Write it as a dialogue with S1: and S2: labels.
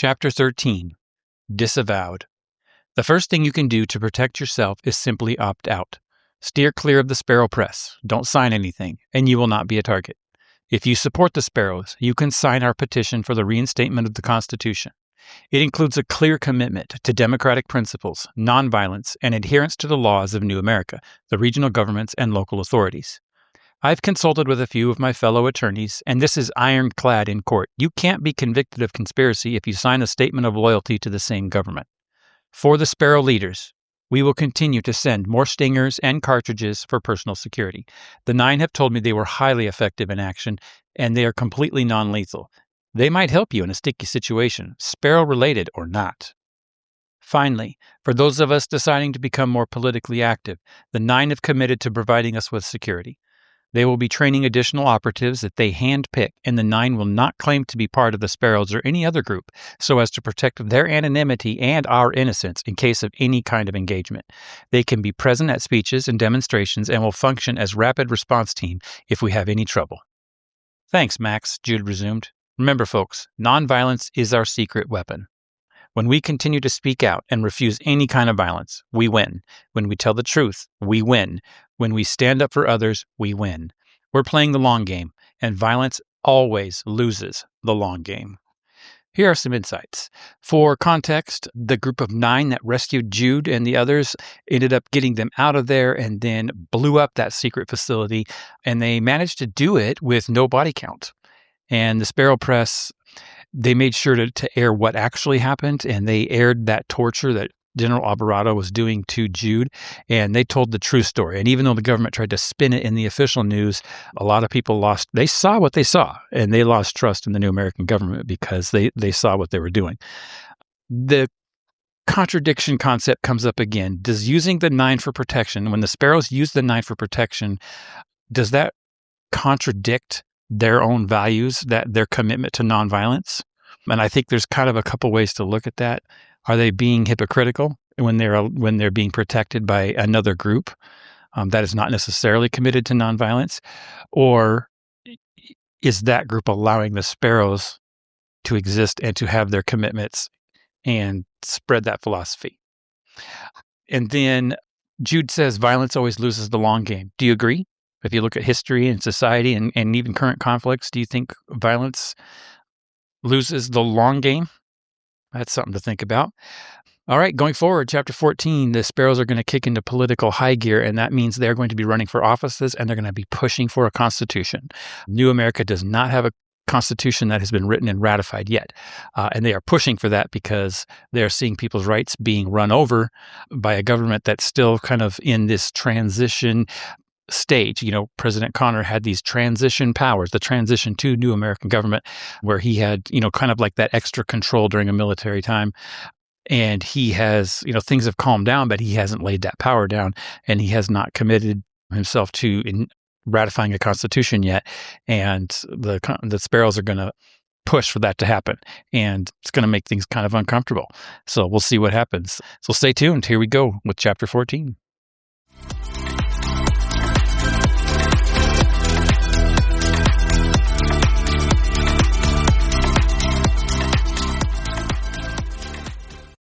S1: Chapter 13, Disavowed. The first thing you can do to protect yourself is simply opt out. Steer clear of the Sparrow press. Don't sign anything, and you will not be a target. If you support the Sparrows, you can sign our petition for the reinstatement of the Constitution. It includes a clear commitment to democratic principles, nonviolence, and adherence to the laws of New America, the regional governments, and local authorities. I've consulted with a few of my fellow attorneys, and this is ironclad in court. You can't be convicted of conspiracy if you sign a statement of loyalty to the same government. For the Sparrow leaders, we will continue to send more stingers and cartridges for personal security. The 9 have told me they were highly effective in action, and they are completely non-lethal. They might help you in a sticky situation, Sparrow-related or not. Finally, for those of us deciding to become more politically active, the 9 have committed to providing us with security. They will be training additional operatives that they handpick, and the 9 will not claim to be part of the Sparrows or any other group, so as to protect their anonymity and our innocence in case of any kind of engagement. They can be present at speeches and demonstrations and will function as rapid response team if we have any trouble. Thanks, Max, Jude resumed. Remember, folks, nonviolence is our secret weapon. When we continue to speak out and refuse any kind of violence, we win. When we tell the truth, we win. When we stand up for others, we win. We're playing the long game, and violence always loses the long game. Here are some insights. For context, the group of 9 that rescued Jude and the others ended up getting them out of there and then blew up that secret facility, and they managed to do it with no body count. And the Sparrow Press, they made sure to air what actually happened, and they aired that torture that General Alvarado was doing to Jude, and they told the true story. And even though the government tried to spin it in the official news, a lot of people they saw what they saw, and they lost trust in the new American government because they saw what they were doing. The contradiction concept comes up again. Does using the 9 for protection, when the Sparrows use the 9 for protection, does that contradict their own values, that their commitment to nonviolence? And I think there's kind of a couple ways to look at that. Are they being hypocritical when they're being protected by another group that is not necessarily committed to nonviolence? Or is that group allowing the Sparrows to exist and to have their commitments and spread that philosophy? And then Jude says violence always loses the long game. Do you agree? If you look at history and society and even current conflicts, do you think violence loses the long game? That's something to think about. All right, going forward, Chapter 14, the Sparrows are going to kick into political high gear, and that means they're going to be running for offices, and they're going to be pushing for a constitution. New America does not have a constitution that has been written and ratified yet, and they are pushing for that because they're seeing people's rights being run over by a government that's still kind of in this transition stage. You know, President Connor had these transition powers, the transition to new American government, where he had, kind of like that extra control during a military time. And he has, things have calmed down, but he hasn't laid that power down, and he has not committed himself to ratifying a constitution yet. And the Sparrows are going to push for that to happen, and it's going to make things kind of uncomfortable. So we'll see what happens. So stay tuned. Here we go with Chapter 14.